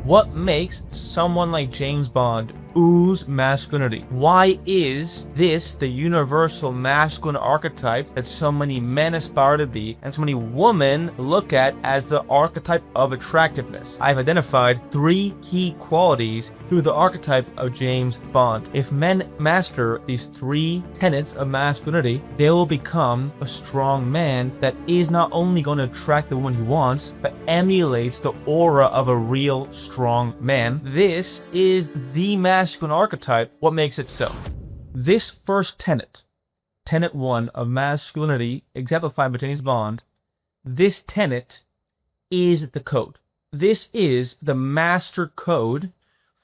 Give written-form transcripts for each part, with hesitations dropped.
What makes someone like James Bond ooze masculinity? Why is this the universal masculine archetype that so many men aspire to be and so many women look at as the archetype of attractiveness? I've identified 3 key qualities through the archetype of James Bond. If men master these 3 tenets of masculinity, they will become a strong man that is not only going to attract the woman he wants, but emulates the aura of a real strong man. This is the masculine archetype. What makes it so? This first tenet, tenet 1 of masculinity, exemplified by James Bond, this tenet is the code. This is the master code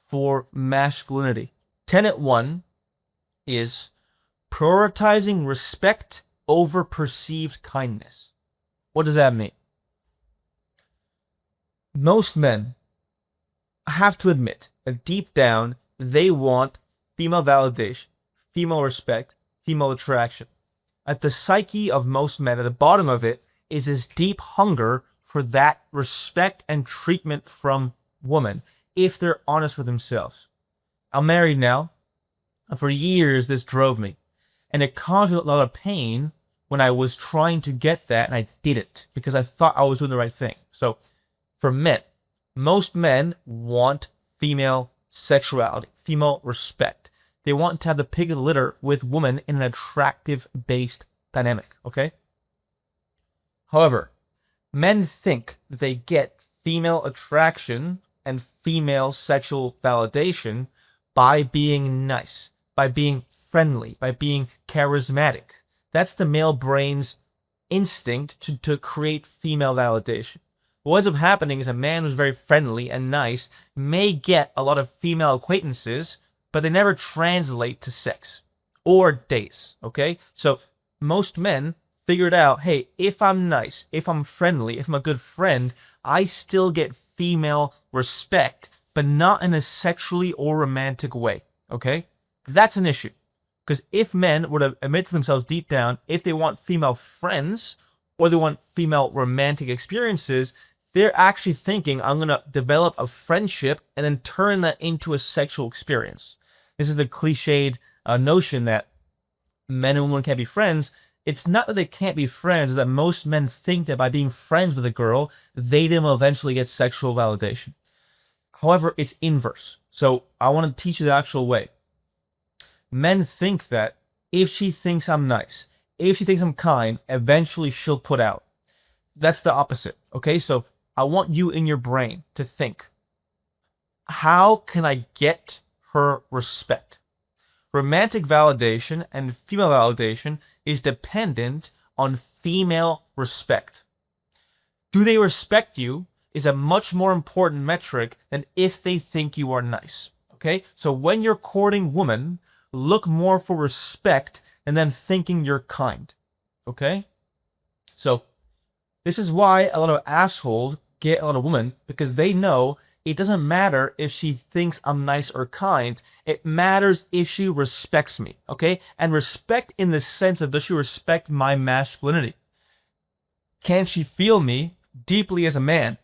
for masculinity. Tenet 1 is prioritizing respect over perceived kindness. What does that mean? Most men, I have to admit that deep down, they want female validation, female respect, female attraction. At the psyche of most men, at the bottom of it, is this deep hunger for that respect and treatment from women, if they're honest with themselves. I'm married now, and for years this drove me, and it caused me a lot of pain when I was trying to get that, and I didn't, because I thought I was doing the right thing. So, for men, most men want female sexuality, female respect. They want to have the pig of the litter with women in an attractive-based dynamic, okay? However, men think they get female attraction and female sexual validation by being nice, by being friendly, by being charismatic. That's the male brain's instinct to create female validation. What ends up happening is a man who's very friendly and nice may get a lot of female acquaintances, but they never translate to sex or dates, okay? So most men figured out, hey, if I'm nice, if I'm friendly, if I'm a good friend, I still get female respect, but not in a sexually or romantic way, okay? That's an issue. Because if men were to admit to themselves deep down, if they want female friends or they want female romantic experiences, they're actually thinking, I'm going to develop a friendship and then turn that into a sexual experience. This is the cliched notion that men and women can't be friends. It's not that they can't be friends, it's that most men think that by being friends with a girl, they then will eventually get sexual validation. However, it's inverse. So I want to teach you the actual way. Men think that if she thinks I'm nice, if she thinks I'm kind, eventually she'll put out. That's the opposite, okay? So I want you in your brain to think, how can I get her respect? Romantic validation and female validation is dependent on female respect. Do they respect you is a much more important metric than if they think you are nice, okay? So when you're courting women, look more for respect and then thinking you're kind, okay? So this is why a lot of assholes get a lot of women, because they know it doesn't matter if she thinks I'm nice or kind. It matters if she respects me, okay? And respect in the sense of, does she respect my masculinity? Can she feel me deeply as a man?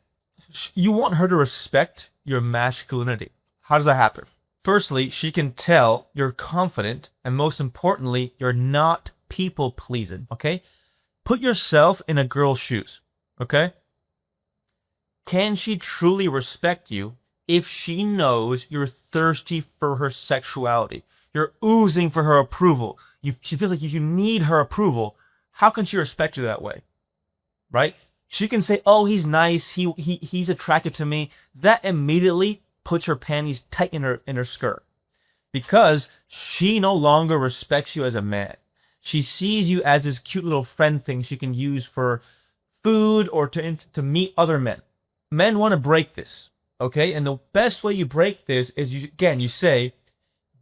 You want her to respect your masculinity. How does that happen? Firstly, she can tell you're confident, and most importantly, you're not people-pleasing, okay? Put yourself in a girl's shoes, okay? Can she truly respect you if she knows you're thirsty for her sexuality? You're oozing for her approval. She feels like if you need her approval, how can she respect you that way? Right? She can say, oh, he's nice, he's attractive to me. That immediately puts her panties tight in her skirt, because she no longer respects you as a man. She sees you as this cute little friend thing she can use for food or to meet other men. Men want to break this, okay? And the best way you break this is, you say,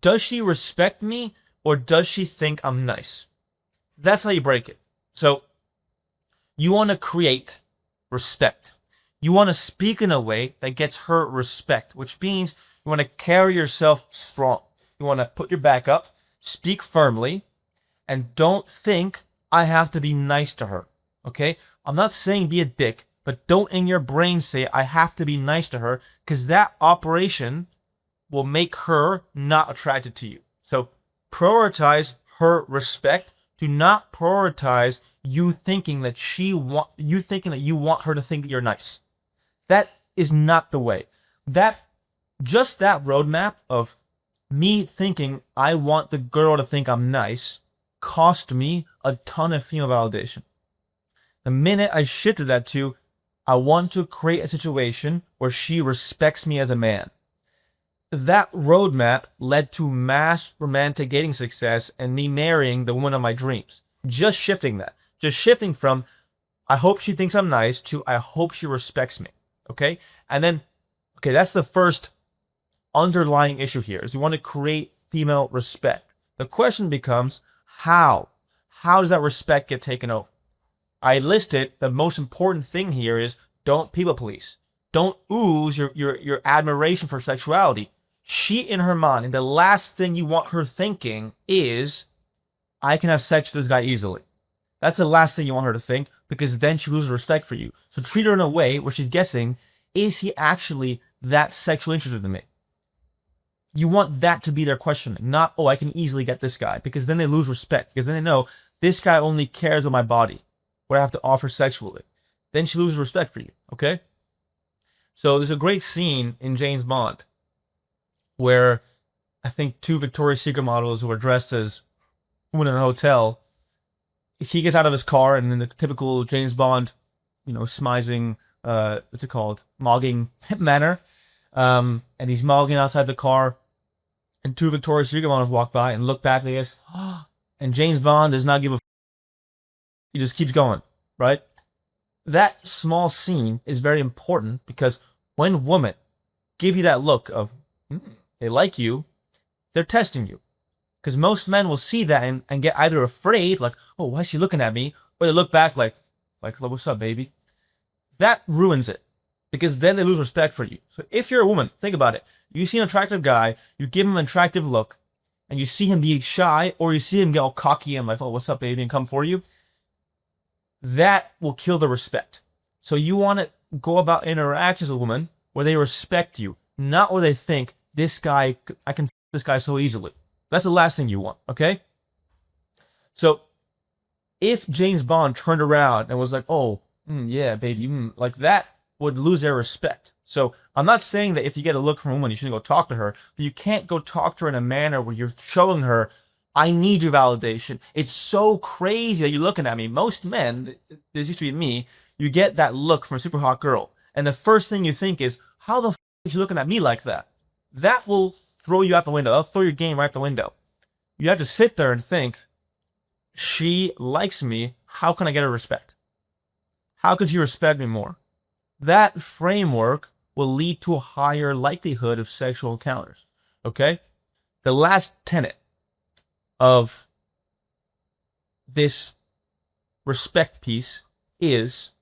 does she respect me or does she think I'm nice? That's how you break it. So you want to create respect. You want to speak in a way that gets her respect, which means you want to carry yourself strong. You want to put your back up, speak firmly, and don't think I have to be nice to her, okay? I'm not saying be a dick, But don't in your brain say, I have to be nice to her, because that operation will make her not attracted to you. So prioritize her respect. Do not prioritize you thinking that you want her to think that you're nice. That is not the way. That roadmap of me thinking I want the girl to think I'm nice cost me a ton of female validation. The minute I shifted that to, I want to create a situation where she respects me as a man, that roadmap led to mass romantic dating success and me marrying the woman of my dreams. Just shifting that. Just shifting from, I hope she thinks I'm nice, to I hope she respects me. Okay? And then, okay, that's the first underlying issue here, is you want to create female respect. The question becomes, how? How does that respect get taken over? I listed the most important thing here is don't people police. Don't ooze your admiration for sexuality. She, in her mind, the last thing you want her thinking is, I can have sex with this guy easily. That's the last thing you want her to think, because then she loses respect for you. So treat her in a way where she's guessing, is he actually that sexually interested in me? You want that to be their questioning, not, oh, I can easily get this guy, because then they lose respect, because then they know this guy only cares about my body, what I have to offer sexually. Then she loses respect for you, okay? So there's a great scene in James Bond where I think two Victoria's Secret models who are dressed as women in a hotel, he gets out of his car and in the typical James Bond, smizing, what's it called, mogging manner, and he's mogging outside the car, and two Victoria's Secret models walk by and look back, they guess, and James Bond does not give a he just keeps going, right? That small scene is very important, because when women give you that look of, they like you, they're testing you. Because most men will see that and get either afraid, like, oh, why is she looking at me? Or they look back like, what's up, baby? That ruins it, because then they lose respect for you. So if you're a woman, think about it. You see an attractive guy, you give him an attractive look, and you see him be shy, or you see him get all cocky and like, oh, what's up, baby, and come for you. That will kill the respect. So you want to go about interactions with a woman where they respect you, not where they think, this guy, I can f this guy so easily. That's the last thing you want, okay? So if James Bond turned around and was like, oh, yeah, baby, like that would lose their respect. So I'm not saying that if you get a look from a woman, you shouldn't go talk to her, but you can't go talk to her in a manner where you're showing her, I need your validation. It's so crazy that you're looking at me. Most men, this used to be me, you get that look from a super hot girl, and the first thing you think is, how the f is she looking at me like that? That will throw you out the window. That'll throw your game right out the window. You have to sit there and think, she likes me. How can I get her respect? How could she respect me more? That framework will lead to a higher likelihood of sexual encounters. Okay? The last tenet of this respect piece is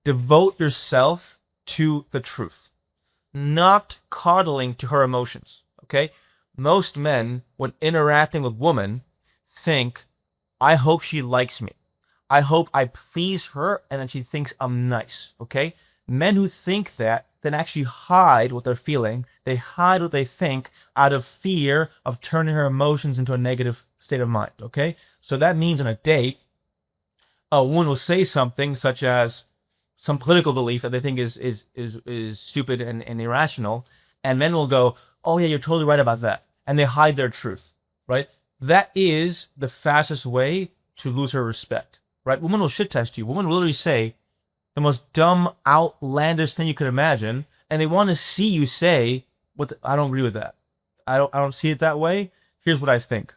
devote yourself to the truth, not coddling to her emotions. Okay? Most men, when interacting with women, think, I hope she likes me. I hope I please her and then she thinks I'm nice. Okay? Men who think that then actually hide what they're feeling. They hide what they think out of fear of turning her emotions into a negative state of mind. Okay? So that means on a date, a woman will say something such as some political belief that they think is stupid and irrational, and men will go, oh yeah, you're totally right about that. And they hide their truth, right? That is the fastest way to lose her respect, right? Women will shit test you. Women will literally say the most dumb, outlandish thing you could imagine, and they want to see you say, I don't agree with that. I don't see it that way. Here's what I think.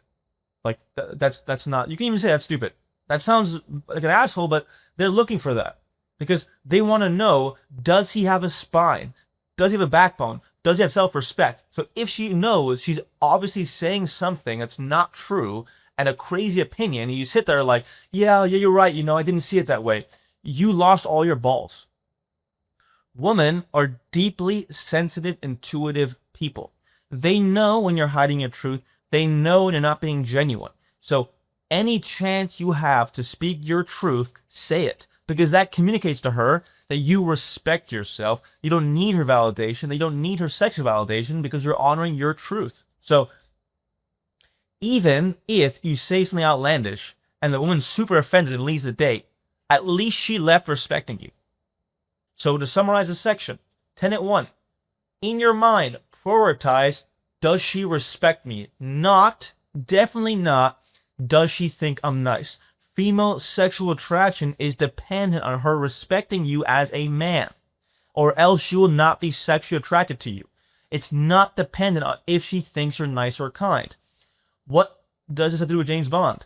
Like, that's not, you can even say that's stupid. That sounds like an asshole, but they're looking for that. Because they want to know, does he have a spine? Does he have a backbone? Does he have self-respect? So if she knows she's obviously saying something that's not true and a crazy opinion, and you sit there like, yeah, you're right, I didn't see it that way. You lost all your balls. Women are deeply sensitive, intuitive people. They know when you're hiding your truth. They know when you're not being genuine. So any chance you have to speak your truth, say it. because that communicates to her that you respect yourself. You don't need her validation. That you don't need her sexual validation because you're honoring your truth. So even if you say something outlandish and the woman's super offended and leaves the date, at least she left respecting you. So to summarize this section, tenet 1, in your mind, prioritize, does she respect me? Not, definitely not, does she think I'm nice? Female sexual attraction is dependent on her respecting you as a man, or else she will not be sexually attracted to you. It's not dependent on if she thinks you're nice or kind. What does this have to do with James Bond?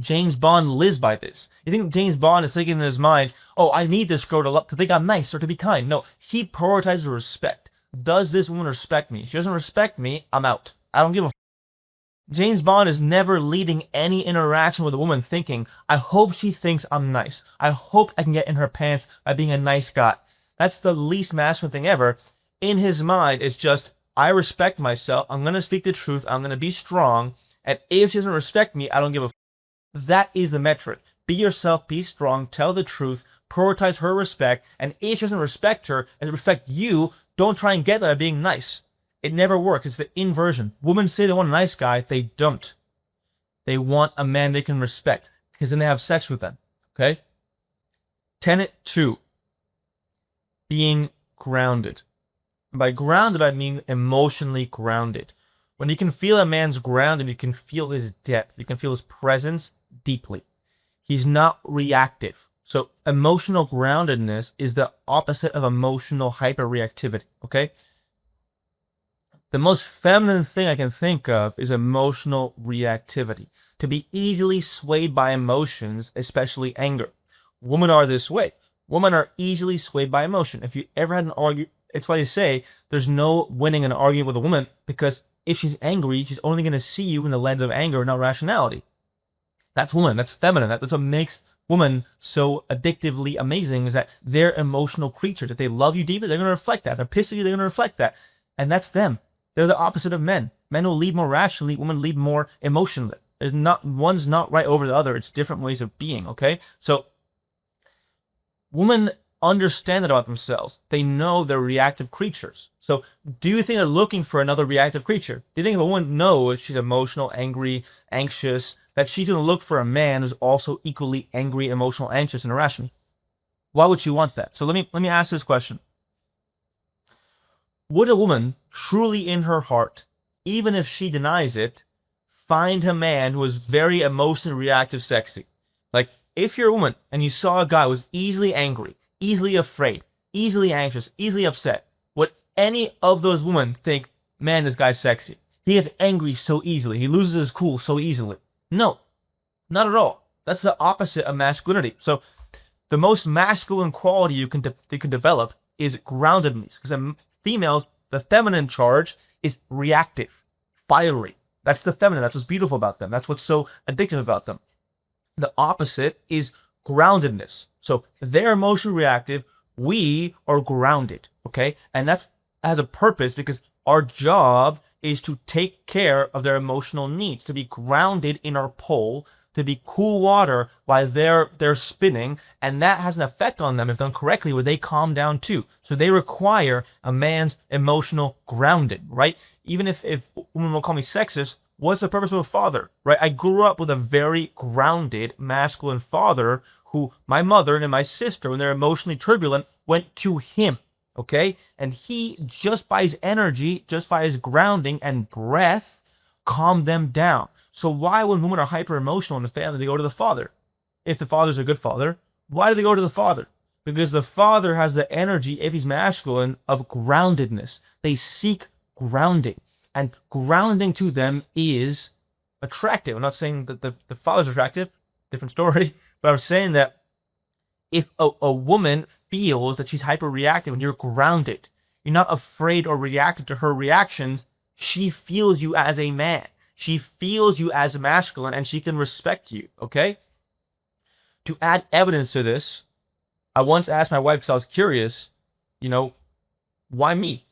James Bond lives by this. You think James Bond is thinking in his mind, oh, I need this girl to think I'm nice or to be kind. No, he prioritizes respect. Does this woman respect me? If she doesn't respect me, I'm out. I don't give a f. James Bond is never leading any interaction with a woman thinking, I hope she thinks I'm nice. I hope I can get in her pants by being a nice guy. That's the least masculine thing ever. In his mind, it's just, I respect myself. I'm going to speak the truth. I'm going to be strong. And if she doesn't respect me, I don't give a f. That is the metric. Be yourself, be strong, tell the truth, prioritize her respect, and if she doesn't respect her and respect you, don't try and get that by being nice. It never works. It's the inversion. Women say they want a nice guy, they don't. They want a man they can respect, because then they have sex with them. Okay? Tenet 2. Being grounded. By grounded, I mean emotionally grounded. When you can feel a man's grounded, you can feel his depth. You can feel his presence deeply. He's not reactive. So emotional groundedness is the opposite of emotional hyperreactivity, okay? The most feminine thing I can think of is emotional reactivity. To be easily swayed by emotions, especially anger. Women are this way. Women are easily swayed by emotion. If you ever had an argument, it's why they say there's no winning an argument with a woman, because if she's angry, she's only going to see you in the lens of anger, not rationality. That's woman. That's feminine. That's what makes women so addictively amazing, is that they're emotional creatures. If they love you deeply, they're going to reflect that. If they're pissed at you, they're going to reflect that. And that's them. They're the opposite of men. Men will lead more rationally. Women lead more emotionally. One's not right over the other. It's different ways of being, okay? So women understand that about themselves. They know they're reactive creatures. So do you think they're looking for another reactive creature? Do you think if a woman knows she's emotional, angry, anxious, that she's going to look for a man who's also equally angry, emotional, anxious, and irrational? Why would she want that? So let me ask this question. Would a woman truly in her heart, even if she denies it, find a man who is very emotionally reactive sexy? Like, if you're a woman and you saw a guy who was easily angry, easily afraid, easily anxious, easily upset, would any of those women think, man, this guy's sexy? He gets angry so easily. He loses his cool so easily. No, not at all. That's the opposite of masculinity. So the most masculine quality you can develop is groundedness. Because females, the feminine charge is reactive, fiery. That's the feminine. That's what's beautiful about them. That's what's so addictive about them. The opposite is groundedness. So they're emotionally reactive. We are grounded. Okay? And that has a purpose, because our job is to take care of their emotional needs, to be grounded in our pole, to be cool water while they're spinning, and that has an effect on them if done correctly, where they calm down too. So they require a man's emotional grounding, right? Even if women will call me sexist, what's the purpose of a father, right? I grew up with a very grounded masculine father who my mother and my sister, when they're emotionally turbulent, went to him. Okay? And he, just by his energy, just by his grounding and breath, calmed them down. So why, when women are hyper emotional in the family, they go to the father? If the father's a good father, why do they go to the father? Because the father has the energy, if he's masculine, of groundedness. They seek grounding. And grounding to them is attractive. I'm not saying that the father's attractive, different story, but I'm saying that if a woman feels that she's hyper-reactive and you're grounded, you're not afraid or reactive to her reactions, she feels you as a man. She feels you as masculine, and she can respect you, okay? To add evidence to this, I once asked my wife, because I was curious, why me?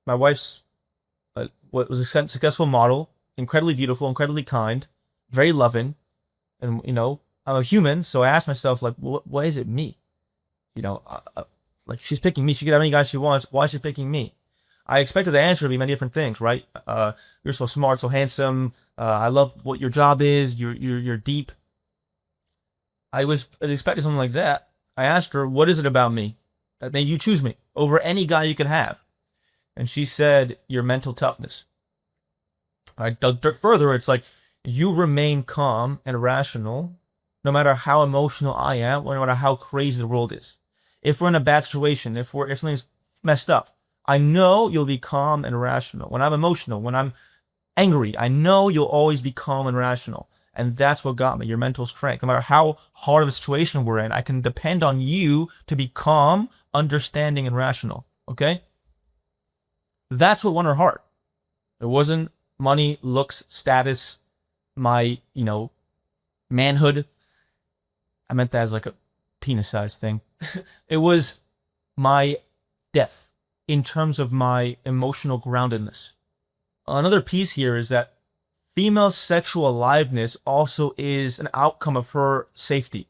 My wife's was a successful model, incredibly beautiful, incredibly kind, very loving, and, I'm a human, so I ask myself, like, what is it me? You know, like she's picking me. She can have any guy she wants. Why is she picking me? I expected the answer to be many different things, right? You're so smart, so handsome. I love what your job is. You're deep. I was expecting something like that. I asked her, what is it about me that made you choose me over any guy you could have? And she said, your mental toughness. I dug further. It's like, you remain calm and rational no matter how emotional I am, or no matter how crazy the world is. If we're in a bad situation, if something's messed up, I know you'll be calm and rational. When I'm emotional, when I'm angry, I know you'll always be calm and rational. And that's what got me, your mental strength. No matter how hard of a situation we're in, I can depend on you to be calm, understanding, and rational. Okay? That's what won her heart. It wasn't money, looks, status, my, manhood. I meant that as like a penis-sized thing. It was my depth in terms of my emotional groundedness. Another piece here is that female sexual aliveness also is an outcome of her safety.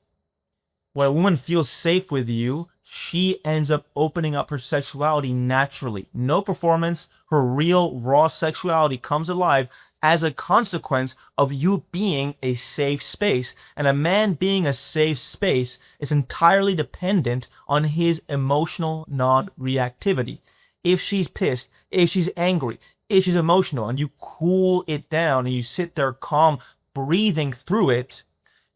When a woman feels safe with you, she ends up opening up her sexuality naturally. No performance, her real raw sexuality comes alive as a consequence of you being a safe space. And a man being a safe space is entirely dependent on his emotional non-reactivity. If she's pissed, if she's angry, if she's emotional, and you cool it down and you sit there calm, breathing through it,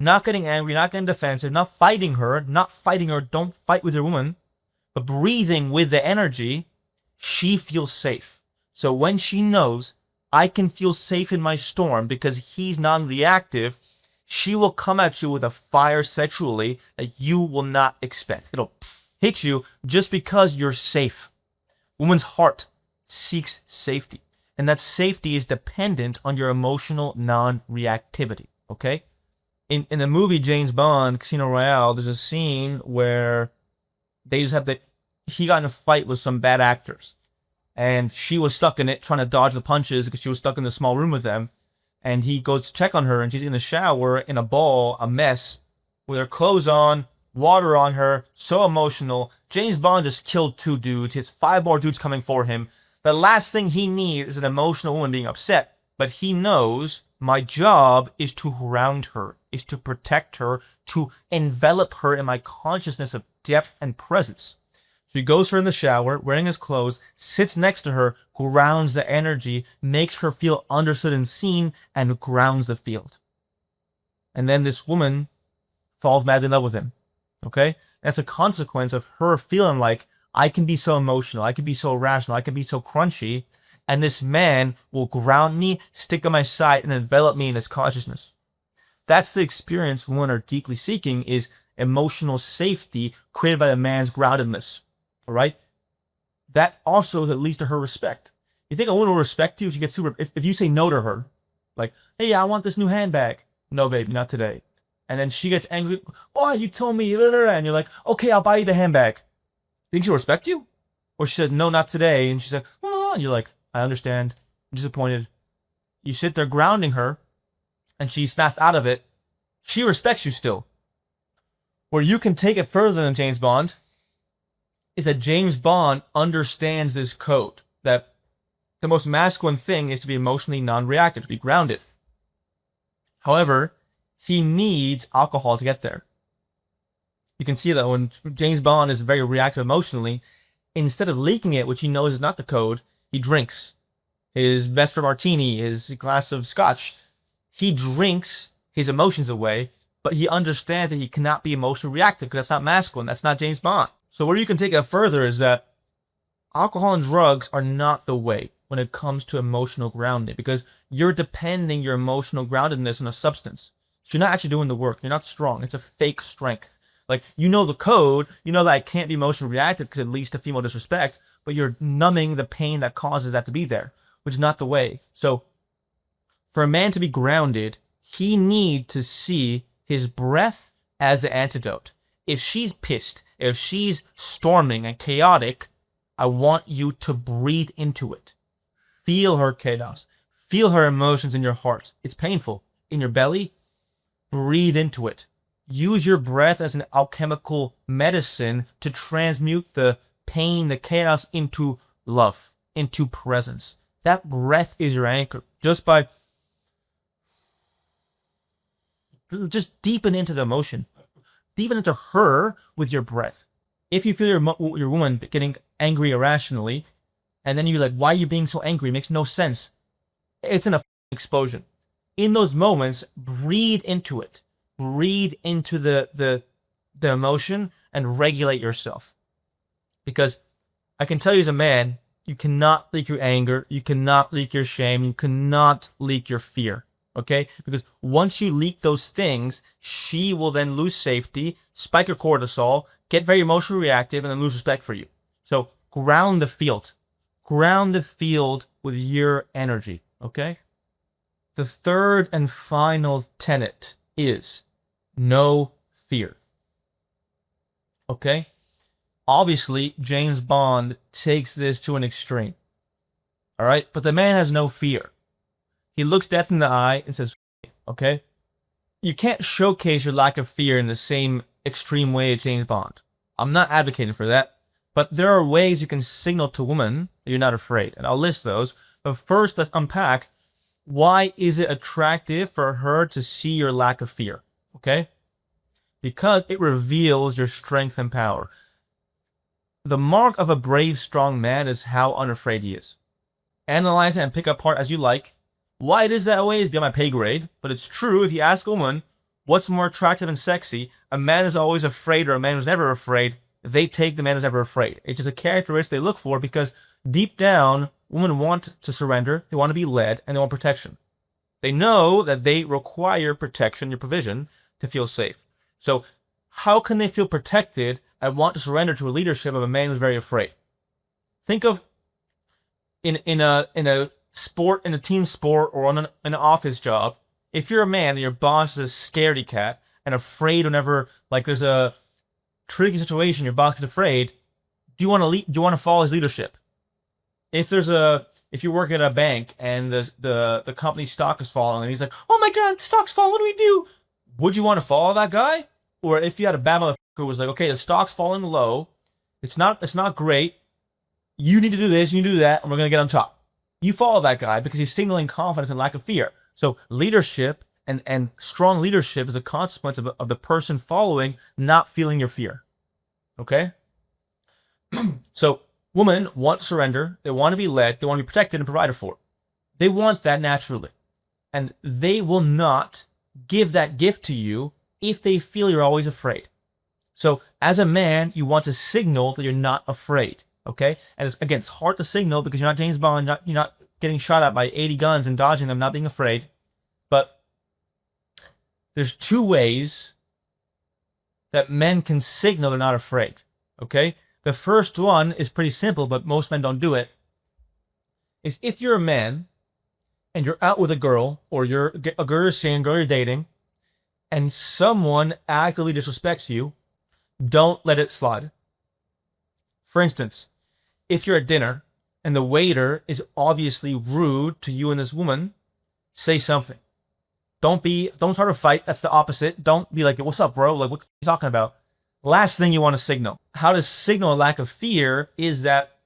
not getting angry, not getting defensive, not fighting her, don't fight with your woman, but breathing with the energy, she feels safe. So when she knows I can feel safe in my storm because he's non-reactive, she will come at you with a fire sexually that you will not expect. It'll hit you just because you're safe. Woman's heart seeks safety, and that safety is dependent on your emotional non-reactivity, okay? In the movie James Bond, Casino Royale, there's a scene where they just have he got in a fight with some bad actors. And she was stuck in it, trying to dodge the punches because she was stuck in the small room with them. And he goes to check on her, and she's in the shower, in a ball, a mess, with her clothes on, water on her, so emotional. James Bond just killed 2 dudes. He has 5 more dudes coming for him. The last thing he needs is an emotional woman being upset. But he knows my job is to ground her, is to protect her, to envelop her in my consciousness of depth and presence. So he goes her in the shower, wearing his clothes, sits next to her, grounds the energy, makes her feel understood and seen, and grounds the field. And then this woman falls madly in love with him. Okay? That's a consequence of her feeling like, I can be so emotional, I can be so rational, I can be so crunchy, and this man will ground me, stick on my side, and envelop me in his consciousness. That's the experience women are deeply seeking, is emotional safety created by the man's groundedness. All right? That also leads to her respect. You think a woman will respect you if she gets if you say no to her? Like, hey, I want this new handbag. No, baby, not today. And then she gets angry. Boy, you told me, and you're like, okay, I'll buy you the handbag. Think she'll respect you? Or she said, no, not today. And she's like, oh, and you're like, I understand. I'm disappointed. You sit there grounding her, and she snaps out of it. She respects you still. Where you can take it further than James Bond is that James Bond understands this code, that the most masculine thing is to be emotionally non-reactive, to be grounded. However, he needs alcohol to get there. You can see that when James Bond is very reactive emotionally, instead of leaking it, which he knows is not the code, he drinks his Vesper Martini, his glass of scotch. He drinks his emotions away, but he understands that he cannot be emotionally reactive because that's not masculine. That's not James Bond. So where you can take it further is that alcohol and drugs are not the way when it comes to emotional grounding, because you're depending your emotional groundedness on a substance. So you're not actually doing the work. You're not strong. It's a fake strength. Like, you know the code, you know that I can't be emotionally reactive because it leads to female disrespect, but you're numbing the pain that causes that to be there, which is not the way. So for a man to be grounded, he needs to see his breath as the antidote. If she's pissed, if she's storming and chaotic, I want you to breathe into it. Feel her chaos. Feel her emotions in your heart. It's painful. In your belly, breathe into it. use your breath as an alchemical medicine to transmute the pain, the chaos into love, into presence. That breath is your anchor. Just deepen into the emotion. Deepen into her with your breath. If you feel your woman getting angry irrationally, and then you're like, why are you being so angry? It makes no sense. It's an explosion. In those moments, breathe into it. Breathe into the emotion and regulate yourself. Because I can tell you as a man, you cannot leak your anger, you cannot leak your shame, you cannot leak your fear. Okay? Because once you leak those things, she will then lose safety, spike her cortisol, get very emotionally reactive, and then lose respect for you. So ground the field. Ground the field with your energy. Okay? The third and final tenet is no fear. Okay? Obviously, James Bond takes this to an extreme. All right? But the man has no fear. He looks death in the eye and says, okay? You can't showcase your lack of fear in the same extreme way as James Bond. I'm not advocating for that. But there are ways you can signal to women that you're not afraid. And I'll list those. But first, let's unpack why is it attractive for her to see your lack of fear. Okay? Because it reveals your strength and power. The mark of a brave, strong man is how unafraid he is. Analyze it and pick apart as you like. Why it is that way is beyond my pay grade, but it's true. If you ask a woman what's more attractive and sexy, a man who's always afraid or a man who's never afraid, they take the man who's never afraid. It's just a characteristic they look for because deep down, women want to surrender, they want to be led, and they want protection. They know that they require protection, your provision, to feel safe. So how can they feel protected and want to surrender to a leadership of a man who's very afraid? Think of in a sport, in a team sport, or on an office job. If you're a man and your boss is a scaredy cat and afraid whenever like there's a tricky situation, your boss is afraid. Do you want to lead? Do you want to follow his leadership? If you work at a bank and the company's stock is falling and he's like, oh my god, the stock's falling, what do we do? Would you want to follow that guy? Or if you had a bad motherfucker who was like, okay, the stock's falling low, it's not great. You need to do this, you need to do that, and we're gonna get on top. You follow that guy because he's signaling confidence and lack of fear. So leadership and strong leadership is a consequence of the person following not feeling your fear. Okay? So women want surrender, they want to be led, they want to be protected and provided for. They want that naturally. And they will not give that gift to you if they feel you're always afraid. So as a man, you want to signal that you're not afraid. Okay? And it's hard to signal because you're not James Bond, you're not getting shot at by 80 guns and dodging them, not being afraid. But there's two ways that men can signal they're not afraid. Okay? The first one is pretty simple, but most men don't do it. Is if you're a man and you're out with a girl, or you're a girl you're seeing, a girl you're dating, and someone actively disrespects you, don't let it slide. For instance, if you're at dinner and the waiter is obviously rude to you and this woman, say something. Don't start a fight. That's the opposite. Don't be like, what's up, bro? Like, what are you talking about? Last thing you want to signal. How to signal a lack of fear is that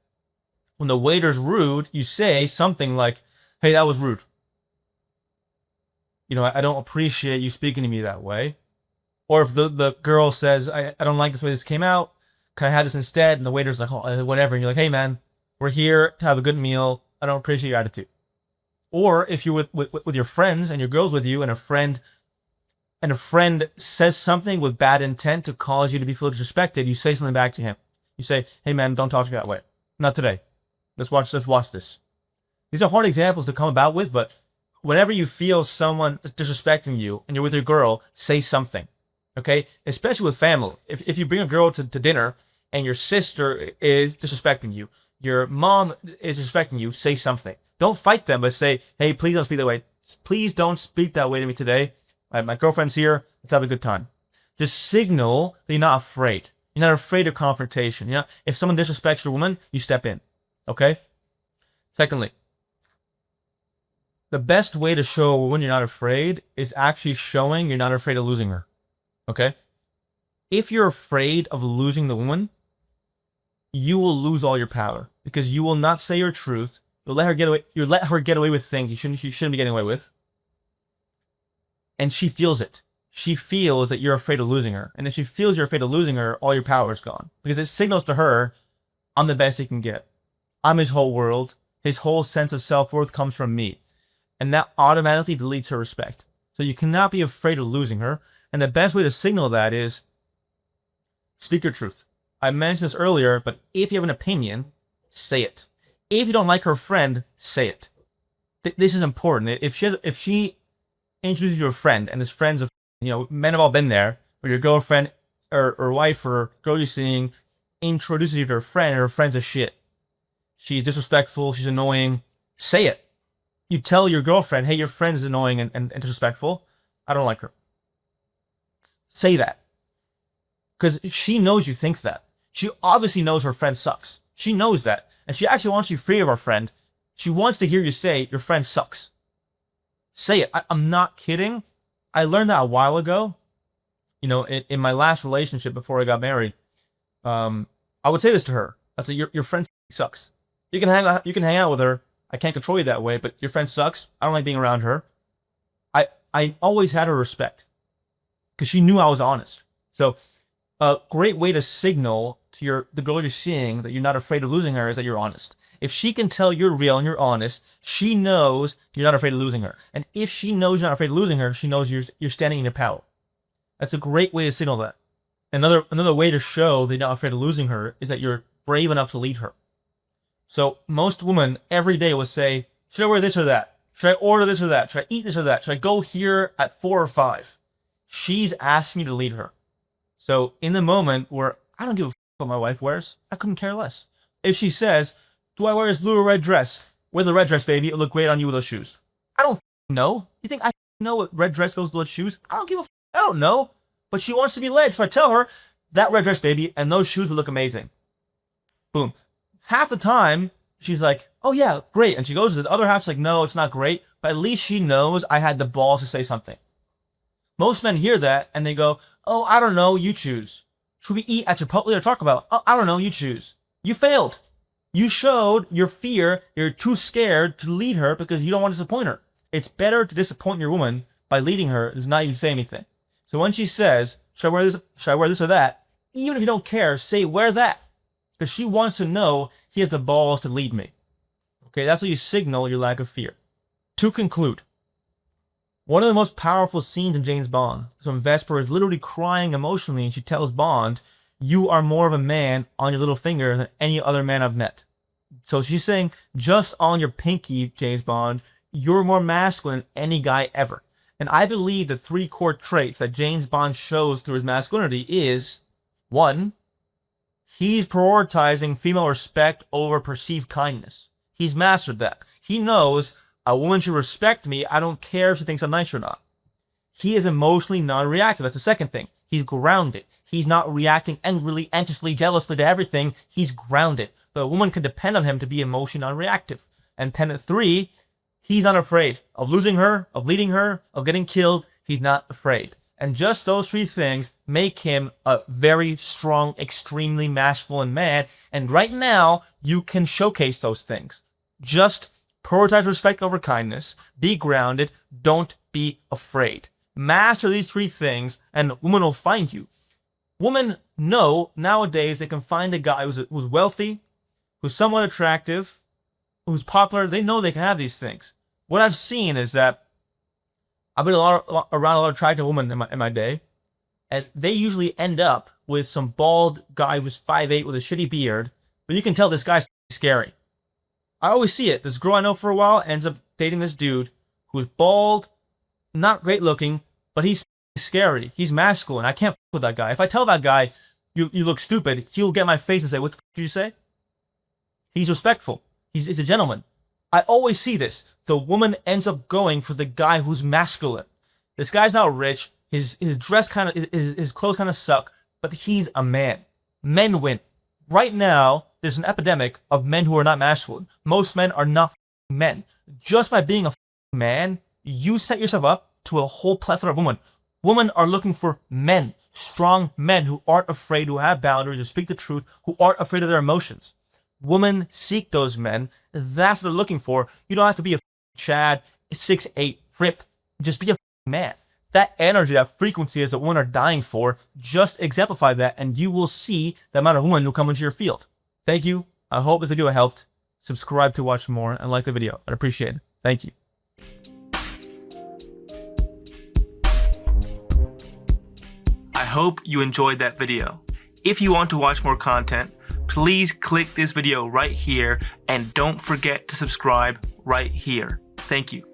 when the waiter's rude, you say something like, hey, that was rude. You know, I don't appreciate you speaking to me that way. Or if the girl says, I don't like this way this came out, can I have this instead? And the waiter's like, oh, whatever. And you're like, hey, man, we're here to have a good meal. I don't appreciate your attitude. Or if you're with your friends and your girl's with you and a friend says something with bad intent to cause you to be feel disrespected, you say something back to him. You say, hey, man, don't talk to me that way. Not today. Let's watch this. These are hard examples to come about with, but whenever you feel someone disrespecting you and you're with your girl, say something. Okay? Especially with family. If you bring a girl to dinner and your sister is disrespecting you, your mom is disrespecting you, say something. Don't fight them, but say, hey, please don't speak that way. Please don't speak that way to me today. My girlfriend's here. Let's have a good time. Just signal that you're not afraid. You're not afraid of confrontation. You know, if someone disrespects your woman, you step in. Okay? Secondly, the best way to show a woman you're not afraid is actually showing you're not afraid of losing her. Okay? If you're afraid of losing the woman, you will lose all your power because you will not say your truth. You'll let her get away. You let her get away with things she shouldn't be getting away with, and she feels it. She feels that you're afraid of losing her, and if she feels you're afraid of losing her, all your power is gone because it signals to her, "I'm the best he can get. I'm his whole world. His whole sense of self-worth comes from me," and that automatically deletes her respect. So you cannot be afraid of losing her, and the best way to signal that is speak your truth. I mentioned this earlier, but if you have an opinion, say it. If you don't like her friend, say it. This is important. If she introduces you to a friend, and this friend's a, men have all been there, where your girlfriend or wife or girl you're seeing introduces you to her friend, and her friend's a shit. She's disrespectful. She's annoying. Say it. You tell your girlfriend, "Hey, your friend's annoying and disrespectful. I don't like her." Say that. Because she knows you think that. She obviously knows her friend sucks. She knows that. And she actually wants you free of her friend. She wants to hear you say, "Your friend sucks." Say it. I'm not kidding. I learned that a while ago. In my last relationship before I got married, I would say this to her. I'd say, your friend sucks. You can hang out with her. I can't control you that way, but your friend sucks. I don't like being around her. I always had her respect because she knew I was honest. So a great way to signal to the girl you're seeing that you're not afraid of losing her is that you're honest. If she can tell you're real and you're honest, she knows you're not afraid of losing her. And if she knows you're not afraid of losing her, she knows you're standing in your power. That's a great way to signal that. Another way to show that you're not afraid of losing her is that you're brave enough to lead her. So most women every day will say, "Should I wear this or that? Should I order this or that? Should I eat this or that? Should I go here at 4 or 5? She's asking you to lead her. So in the moment where I don't give a f what my wife wears, I couldn't care less. If she says, "Do I wear this blue or red dress?" Wear the red dress, baby. It'll look great on you with those shoes. I don't know. You think I know what red dress goes with those shoes? I don't give a f. I don't know. But she wants to be led, so I tell her, "That red dress, baby, and those shoes will look amazing." Boom. Half the time, she's like, "Oh yeah, great." And she goes to the other half's like, "No, it's not great." But at least she knows I had the balls to say something. Most men hear that and they go, "Oh, I don't know, you choose. Should we eat at Chipotle or Taco Bell?" "Oh, I don't know, you choose." You failed. You showed your fear. You're too scared to lead her because you don't want to disappoint her. It's better to disappoint your woman by leading her than not even say anything. So when she says, "Should I wear this? Should I wear this or that?" Even if you don't care, say, "Wear that." Because she wants to know he has the balls to lead me. Okay, that's how you signal your lack of fear. To conclude, one of the most powerful scenes in James Bond is when Vesper is literally crying emotionally and she tells Bond, "You are more of a man on your little finger than any other man I've met." So she's saying, just on your pinky, James Bond, you're more masculine than any guy ever. And I believe the 3 core traits that James Bond shows through his masculinity is, 1, he's prioritizing female respect over perceived kindness. He's mastered that. He knows a woman should respect me. I don't care if she thinks I'm nice or not. He is emotionally non-reactive. That's the second thing. He's grounded. He's not reacting angrily, anxiously, jealously to everything. He's grounded. The woman can depend on him to be emotionally non-reactive. And tenet 3, he's not afraid of losing her, of leading her, of getting killed. He's not afraid. And just those 3 things make him a very strong, extremely masculine man. And right now, you can showcase those things. Just prioritize respect over kindness. Be grounded. Don't be afraid. Master these 3 things, and women will find you. Women know nowadays they can find a guy who's wealthy, who's somewhat attractive, who's popular. They know they can have these things. What I've seen is that I've been around a lot of attractive women in my day, and they usually end up with some bald guy who's 5'8" with a shitty beard, but you can tell this guy's scary. I always see it. This girl I know for a while ends up dating this dude who's bald, not great looking, but he's scary. He's masculine. I can't f with that guy. If I tell that guy, you look stupid, he'll get my face and say, "What the f did you say?" He's respectful. He's a gentleman. I always see this. The woman ends up going for the guy who's masculine. This guy's not rich. His dress his clothes kind of suck, but he's a man. Men win. Right now, there's an epidemic of men who are not masculine. Most men are not men. Just by being a man, you set yourself up to a whole plethora of women. Women are looking for men, strong men who aren't afraid, who have boundaries, who speak the truth, who aren't afraid of their emotions. Women seek those men. That's what they're looking for. You don't have to be a Chad, 6'8", ripped. Just be a man. That energy, that frequency is what women are dying for. Just exemplify that, and you will see the amount of women who come into your field. Thank you. I hope this video helped. Subscribe to watch more and like the video. I'd appreciate it. Thank you. I hope you enjoyed that video. If you want to watch more content, please click this video right here and don't forget to subscribe right here. Thank you.